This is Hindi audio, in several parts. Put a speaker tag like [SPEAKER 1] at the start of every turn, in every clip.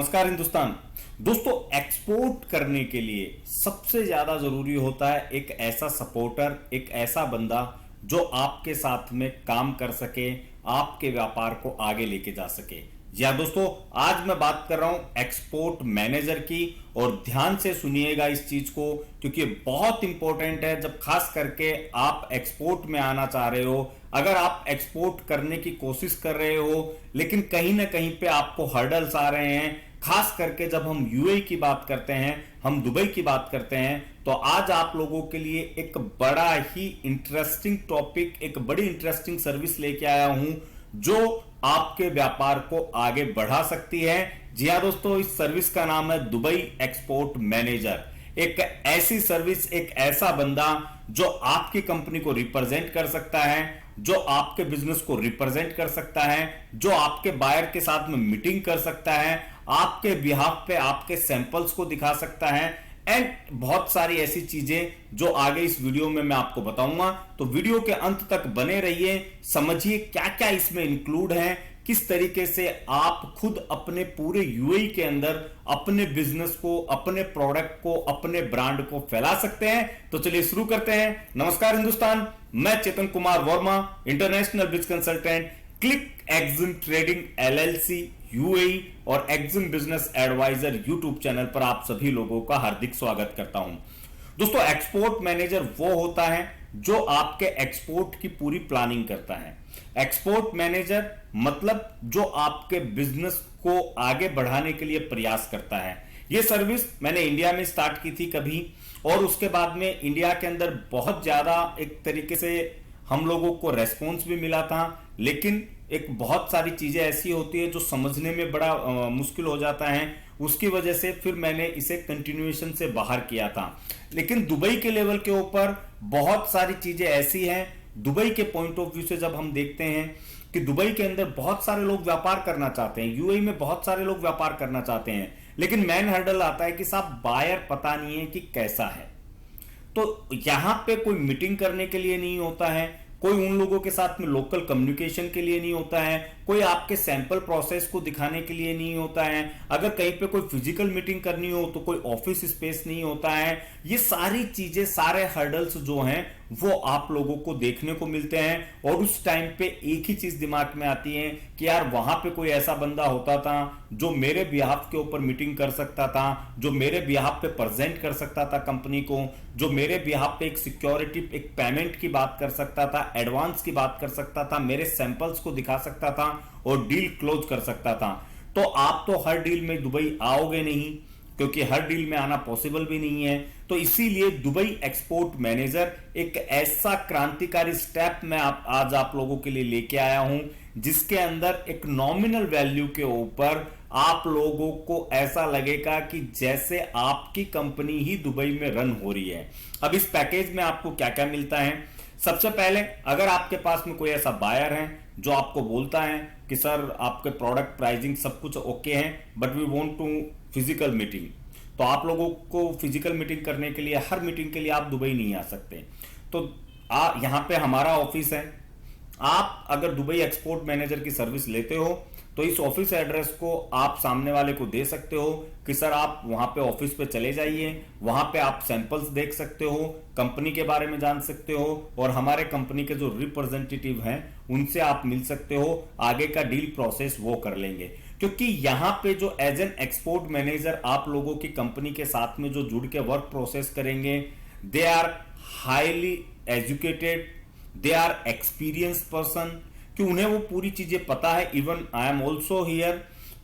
[SPEAKER 1] नमस्कार हिंदुस्तान। दोस्तों, एक्सपोर्ट करने के लिए सबसे ज्यादा जरूरी होता है एक ऐसा सपोर्टर, एक ऐसा बंदा जो आपके साथ में काम कर सके, आपके व्यापार को आगे लेके जा सके। जी हाँ दोस्तों, आज मैं बात कर रहा हूं एक्सपोर्ट मैनेजर की, और ध्यान से सुनिएगा इस चीज को क्योंकि बहुत इंपॉर्टेंट है। जब खास करके आप एक्सपोर्ट में आना चाह रहे हो, अगर आप एक्सपोर्ट करने की कोशिश कर रहे हो लेकिन कहीं ना कहीं पे आपको हर्डल्स आ रहे हैं, खास करके जब हम यूएई की बात करते हैं, हम दुबई की बात करते हैं, तो आज आप लोगों के लिए एक बड़ा ही इंटरेस्टिंग टॉपिक, एक बड़ी इंटरेस्टिंग सर्विस लेके आया हूं जो आपके व्यापार को आगे बढ़ा सकती है। जी हां दोस्तों, इस सर्विस का नाम है दुबई एक्सपोर्ट मैनेजर। एक ऐसी सर्विस, एक ऐसा बंदा जो आपकी कंपनी को रिप्रेजेंट कर सकता है, जो आपके बिजनेस को रिप्रेजेंट कर सकता है, जो आपके बायर के साथ में मीटिंग कर सकता है, आपके बिहाफ पे आपके सैंपल्स को दिखा सकता है, एंड बहुत सारी ऐसी चीजें जो आगे इस वीडियो में मैं आपको बताऊंगा। तो वीडियो के अंत तक बने रहिए, समझिए क्या क्या इसमें इंक्लूड है, किस तरीके से आप खुद अपने पूरे यूएई के अंदर अपने बिजनेस को, अपने प्रोडक्ट को, अपने ब्रांड को फैला सकते हैं। तो चलिए शुरू करते हैं। नमस्कार हिंदुस्तान, मैं Chetan Kumar Verma, international biz consultant, click Exim trading LLC UAE और Exim business adviser YouTube channel पर आप सभी लोगों का हार्दिक स्वागत करता हूं। दोस्तों, एक्सपोर्ट मैनेजर वो होता है जो आपके एक्सपोर्ट की पूरी प्लानिंग करता है। एक्सपोर्ट मैनेजर मतलब जो आपके बिजनेस को आगे बढ़ाने के लिए प्रयास करता है। यह सर्विस मैंने इंडिया में स्टार्ट की थी कभी, और उसके बाद में इंडिया के अंदर बहुत ज्यादा एक तरीके से हम लोगों को रेस्पॉन्स भी मिला था, लेकिन एक बहुत सारी चीजें ऐसी होती है जो समझने में बड़ा मुश्किल हो जाता है। उसकी वजह से फिर मैंने इसे कंटिन्यूएशन से बाहर किया था। लेकिन दुबई के लेवल के ऊपर बहुत सारी चीजें ऐसी हैं, दुबई के पॉइंट ऑफ व्यू से जब हम देखते हैं कि दुबई के अंदर बहुत सारे लोग व्यापार करना चाहते हैं, यूएई में बहुत सारे लोग व्यापार करना चाहते हैं, लेकिन मेन हर्डल आता है कि साहब बायर पता नहीं है कि कैसा है। तो यहां पे कोई मीटिंग करने के लिए नहीं होता है, कोई उन लोगों के साथ में लोकल कम्युनिकेशन के लिए नहीं होता है, कोई आपके सैंपल प्रोसेस को दिखाने के लिए नहीं होता है, अगर कहीं पे कोई फिजिकल मीटिंग करनी हो तो कोई ऑफिस स्पेस नहीं होता है। ये सारी चीजें, सारे हर्डल्स जो हैं वो आप लोगों को देखने को मिलते हैं, और उस टाइम पे एक ही चीज दिमाग में आती है कि यार वहां पे कोई ऐसा बंदा होता था जो मेरे बिहाफ के ऊपर मीटिंग कर सकता था, जो मेरे बिहाफ पे प्रेजेंट कर सकता था कंपनी को, जो मेरे बिहाफ पे एक सिक्योरिटी, एक पेमेंट की बात कर सकता था, एडवांस की बात कर सकता था, मेरे सैंपल्स को दिखा सकता था और डील क्लोज कर सकता था। तो आप तो हर डील में दुबई आओगे नहीं, क्योंकि हर डील में आना पॉसिबल भी नहीं है। तो इसीलिए दुबई एक्सपोर्ट मैनेजर एक ऐसा क्रांतिकारी स्टेप मैं आज आप लोगों के लिए लेके आया हूं, जिसके अंदर एक नॉमिनल वैल्यू के ऊपर आप लोगों को ऐसा लगेगा कि जैसे आपकी कंपनी ही दुबई में रन हो रही है। अब इस पैकेज में आपको क्या क्या मिलता है? सबसे पहले, अगर आपके पास में कोई ऐसा बायर है जो आपको बोलता है कि सर आपके प्रोडक्ट प्राइसिंग सब कुछ ओके है, but we want to physical meeting, तो आप लोगों को फिजिकल मीटिंग करने के लिए, हर मीटिंग के लिए आप दुबई नहीं आ सकते। तो यहां पे हमारा ऑफिस है। आप अगर दुबई एक्सपोर्ट मैनेजर की सर्विस लेते हो तो इस ऑफिस एड्रेस को आप सामने वाले को दे सकते हो कि सर आप वहां पे ऑफिस पे चले जाइए, वहां पे आप सैंपल्स देख सकते हो, कंपनी के बारे में जान सकते हो, और हमारे कंपनी के जो रिप्रेजेंटेटिव हैं उनसे आप मिल सकते हो। आगे का डील प्रोसेस वो कर लेंगे, क्योंकि यहां पे जो एज एन एक्सपोर्ट मैनेजर आप लोगों की कंपनी के साथ में जो जुड़ के वर्क प्रोसेस करेंगे, they are highly educated, they are experience person, कि उन्हें वो पूरी चीजें पता है। Even I am also here,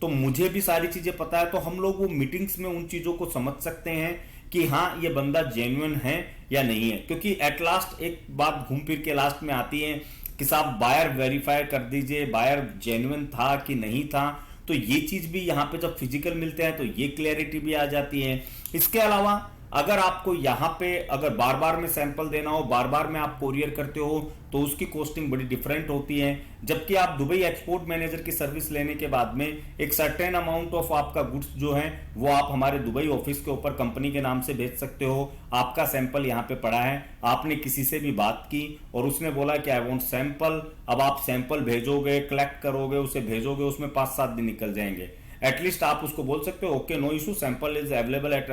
[SPEAKER 1] तो मुझे भी सारी चीजें पता है। तो हम लोग वो मीटिंग्स में उन चीजों को समझ सकते हैं कि हाँ ये बंदा जेन्युइन है या नहीं है। क्योंकि एट लास्ट एक बात घूम फिर के लास्ट में आती है कि साहब बायर वेरीफाई कर दीजिए, बायर जेन्युइन था कि नहीं था। तो ये चीज भी यहाँ पे जब फिजिकल मिलते हैं तो ये क्लैरिटी भी आ जाती है। इसके अलावा अगर आपको यहां पे अगर बार बार में सैंपल देना हो, बार बार में आप कोरियर करते हो, तो उसकी कॉस्टिंग बड़ी डिफरेंट होती है। जबकि आप दुबई एक्सपोर्ट मैनेजर की सर्विस लेने के बाद में एक सर्टेन अमाउंट ऑफ आपका गुड्स जो है वो आप हमारे दुबई ऑफिस के ऊपर कंपनी के नाम से भेज सकते हो। आपका सैंपल यहाँ पे पड़ा है, आपने किसी से भी बात की और उसने बोला कि आई वांट सैंपल। अब आप सैंपल भेजोगे, कलेक्ट करोगे, उसे भेजोगे, उसमें 5-7 दिन निकल जाएंगे। एटलीस्ट आप उसको बोल सकते हो okay no issue, sample is available at,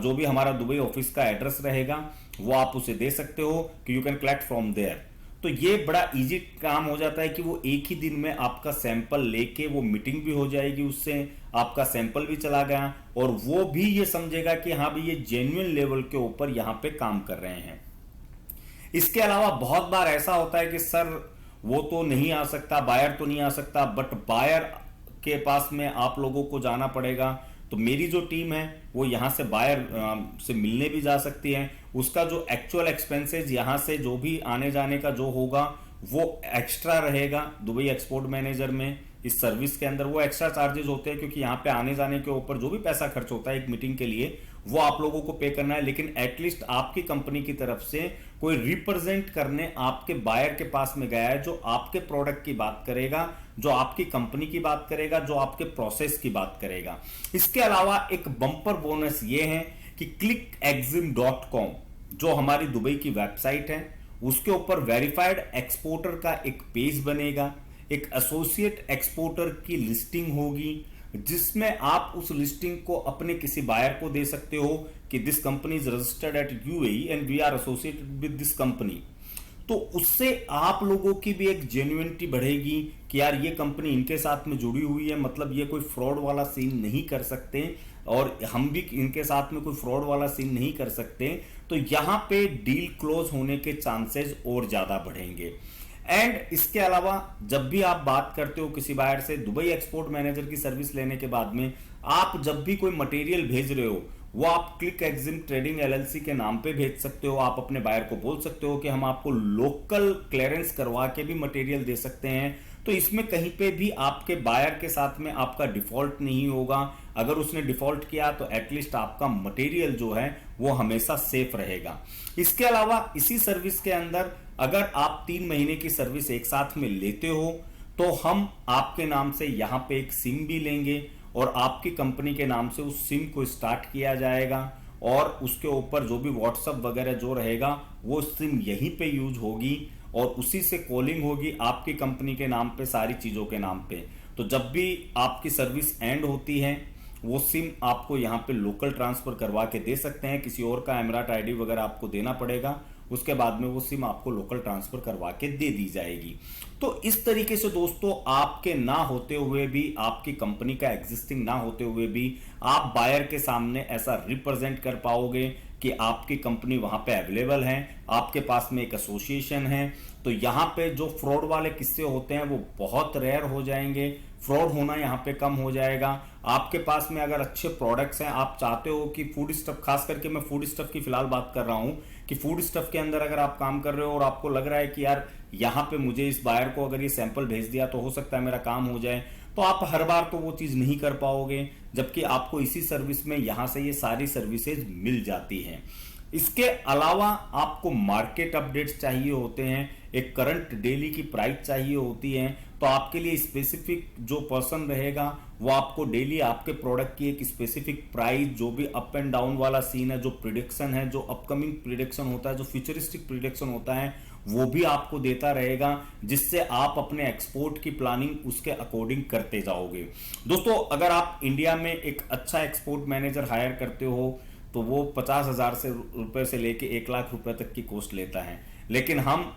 [SPEAKER 1] जो भी हमारा दुबई ऑफिस का एड्रेस रहेगा वो आप उसे दे सकते हो कि you can collect from there. तो ये बड़ा इजी काम हो जाता है कि वो एक ही दिन में आपका सैंपल लेके वो मीटिंग भी हो जाएगी, उससे आपका सैंपल भी चला गया और वो भी ये समझेगा कि हाँ भाई ये जेन्युइन लेवल के ऊपर यहाँ पे काम कर रहे हैं। इसके अलावा बहुत बार ऐसा होता है कि सर वो तो नहीं आ सकता, बायर तो नहीं आ सकता, बट बायर के पास में आप लोगों को जाना पड़ेगा। तो मेरी जो टीम है वो यहाँ से बायर से मिलने भी जा सकती है, उसका जो एक्चुअल एक्सपेंसेस यहाँ से जो भी आने जाने का जो होगा वो एक्स्ट्रा रहेगा दुबई एक्सपोर्ट मैनेजर में। इस सर्विस के अंदर वो एक्स्ट्रा चार्जेस होते हैं क्योंकि यहाँ पे आने जाने के ऊपर जो भी पैसा खर्च होता है एक मीटिंग के लिए वो आप लोगों को पे करना है, लेकिन एटलीस्ट आपकी कंपनी की तरफ से कोई रिप्रेजेंट करने आपके बायर के पास में गया है जो आपके प्रोडक्ट की बात करेगा, जो आपकी कंपनी की बात करेगा, जो आपके प्रोसेस की बात करेगा। इसके अलावा एक बम्पर बोनस ये है कि clickexim.com जो हमारी दुबई की वेबसाइट है उसके ऊपर वेरीफाइड एक्सपोर्टर का एक पेज बनेगा, एक एसोसिएट एक्सपोर्टर की लिस्टिंग होगी जिसमें आप उस लिस्टिंग को अपने किसी बायर को दे सकते हो कि this company is registered at UAE and we are associated with this company. तो उससे आप लोगों की भी एक जेन्युइनिटी बढ़ेगी कि यार ये कंपनी इनके साथ में जुड़ी हुई है, मतलब ये कोई फ्रॉड वाला सीन नहीं कर सकते और हम भी इनके साथ में कोई फ्रॉड वाला सीन नहीं कर सकते। तो यहां पे डील क्लोज होने के चांसेस और ज्यादा बढ़ेंगे। एंड इसके अलावा जब भी आप बात करते हो किसी बायर से दुबई एक्सपोर्ट मैनेजर की सर्विस लेने के बाद में, आप जब भी कोई मटेरियल भेज रहे हो वो आप क्लिक एक्जिम ट्रेडिंग एलएलसी के नाम पे भेज सकते हो। आप अपने बायर को बोल सकते हो कि हम आपको लोकल क्लियरेंस करवा के भी मटेरियल दे सकते हैं। तो इसमें कहीं पे भी आपके बायर के साथ में आपका डिफॉल्ट नहीं होगा। अगर उसने डिफॉल्ट किया तो एटलीस्ट आपका मटेरियल जो है वो हमेशा सेफ रहेगा। इसके अलावा इसी सर्विस के अंदर अगर आप 3 महीने की सर्विस एक साथ में लेते हो तो हम आपके नाम से यहां पे एक सिम भी लेंगे और आपकी कंपनी के नाम से उस सिम को स्टार्ट किया जाएगा और उसके ऊपर जो भी व्हाट्सएप वगैरह जो रहेगा वो सिम यहीं पे यूज होगी और उसी से कॉलिंग होगी आपकी कंपनी के नाम पे, सारी चीजों के नाम पे। तो जब भी आपकी सर्विस एंड होती है वो सिम आपको यहाँ पे लोकल ट्रांसफर करवा के दे सकते हैं, किसी और का एमराट आईडी वगैरह आपको देना पड़ेगा, उसके बाद में वो सिम आपको लोकल ट्रांसफर करवा के दे दी जाएगी। तो इस तरीके से दोस्तों आपके ना होते हुए भी, आपकी कंपनी का एग्जिस्टिंग ना होते हुए भी आप बायर के सामने ऐसा रिप्रेजेंट कर पाओगे कि आपकी कंपनी वहां पे अवेलेबल है, आपके पास में एक एसोसिएशन है। तो यहाँ पे जो फ्रॉड वाले किस्से होते हैं वो बहुत रेयर हो जाएंगे, फ्रॉड होना यहाँ पे कम हो जाएगा। आपके पास में अगर अच्छे प्रोडक्ट्स हैं, आप चाहते हो कि फूड स्टफ, खास करके मैं फूड स्टफ की फिलहाल बात कर रहा हूं कि फूड स्टफ के अंदर अगर आप काम कर रहे हो और आपको लग रहा है कि यार यहाँ पे मुझे इस बायर को अगर ये सैंपल भेज दिया तो हो सकता है मेरा काम हो जाए, तो आप हर बार तो वो चीज नहीं कर पाओगे, जबकि आपको इसी सर्विस में यहां से ये सारी सर्विसेज मिल जाती हैं। इसके अलावा आपको मार्केट अपडेट्स चाहिए होते हैं, एक करंट डेली की प्राइस चाहिए होती है, तो आपके लिए स्पेसिफिक जो पर्सन रहेगा वो आपको डेली आपके प्रोडक्ट की एक स्पेसिफिक प्राइस, जो भी अप एंड डाउन वाला सीन है, जो प्रिडिक्शन है, जो अपकमिंग प्रिडिक्शन होता है, जो फ्यूचरिस्टिक प्रिडिक्शन होता है, वो भी आपको देता रहेगा, जिससे आप अपने एक्सपोर्ट की प्लानिंग उसके अकॉर्डिंग करते जाओगे। दोस्तों अगर आप इंडिया में एक अच्छा एक्सपोर्ट मैनेजर हायर करते हो तो वो 50,000 रुपए से लेके 1 लाख रुपए तक की कॉस्ट लेता है, लेकिन हम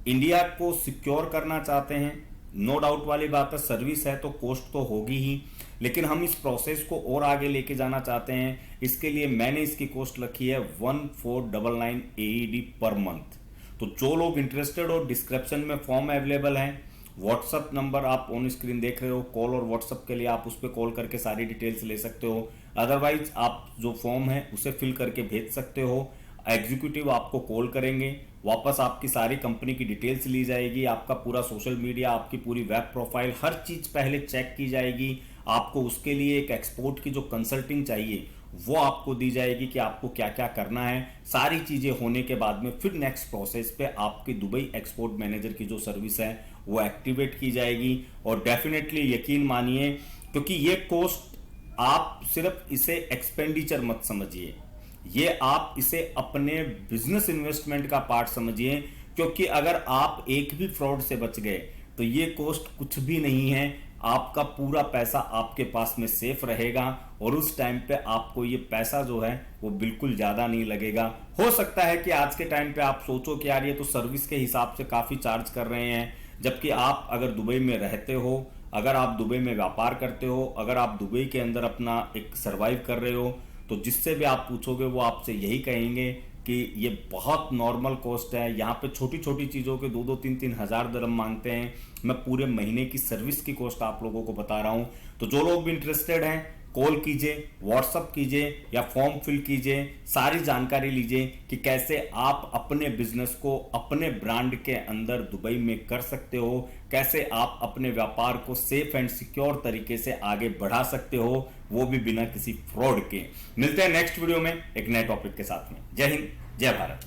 [SPEAKER 1] इंडिया को सिक्योर करना चाहते हैं। नो डाउट वाली बात है, सर्विस है तो कॉस्ट तो होगी ही, लेकिन हम इस प्रोसेस को और आगे लेके जाना चाहते हैं। इसके लिए मैंने इसकी कॉस्ट रखी है 1499 AED पर मंथ। तो जो लोग इंटरेस्टेड हो, डिस्क्रिप्शन में फॉर्म अवेलेबल है, व्हाट्सअप नंबर आप ऑन स्क्रीन देख रहे हो, कॉल और व्हाट्सअप के लिए आप उस पर कॉल करके सारी डिटेल्स ले सकते हो। अदरवाइज आप जो फॉर्म है उसे फिल करके भेज सकते हो, एग्जीक्यूटिव आपको कॉल करेंगे, वापस आपकी सारी कंपनी की डिटेल्स ली जाएगी, आपका पूरा सोशल मीडिया, आपकी पूरी वेब प्रोफाइल, हर चीज पहले चेक की जाएगी। आपको उसके लिए एक एक्सपोर्ट की जो कंसल्टिंग चाहिए वो आपको दी जाएगी कि आपको क्या क्या करना है। सारी चीजें होने के बाद में फिर नेक्स्ट प्रोसेस पे आपकी दुबई एक्सपोर्ट मैनेजर की जो सर्विस है वो एक्टिवेट की जाएगी। और डेफिनेटली यकीन मानिए, क्योंकि ये कॉस्ट आप सिर्फ इसे एक्सपेंडिचर मत समझिए, ये आप इसे अपने बिजनेस इन्वेस्टमेंट का पार्ट समझिए, क्योंकि अगर आप एक भी फ्रॉड से बच गए तो ये कॉस्ट कुछ भी नहीं है। आपका पूरा पैसा आपके पास में सेफ रहेगा और उस टाइम पे आपको ये पैसा जो है वो बिल्कुल ज्यादा नहीं लगेगा। हो सकता है कि आज के टाइम पे आप सोचो कि यार ये तो सर्विस के हिसाब से काफी चार्ज कर रहे हैं, जबकि आप अगर दुबई में रहते हो, अगर आप दुबई में व्यापार करते हो, अगर आप दुबई के अंदर अपना एक सरवाइव कर रहे हो, तो जिससे भी आप पूछोगे वो आपसे यही कहेंगे कि ये बहुत नॉर्मल कॉस्ट है। यहाँ पे छोटी छोटी चीज़ों के 2-3 हज़ार दिरहम मांगते हैं। मैं पूरे महीने की सर्विस की कॉस्ट आप लोगों को बता रहा हूँ। तो जो लोग भी इंटरेस्टेड हैं कॉल कीजिए, व्हाट्सअप कीजिए या फॉर्म फिल कीजिए, सारी जानकारी लीजिए कि कैसे आप अपने बिजनेस को अपने ब्रांड के अंदर दुबई में कर सकते हो, कैसे आप अपने व्यापार को सेफ एंड सिक्योर तरीके से आगे बढ़ा सकते हो, वो भी बिना किसी फ्रॉड के। मिलते हैं नेक्स्ट वीडियो में एक नए टॉपिक के साथ में। जय हिंद, जय भारत।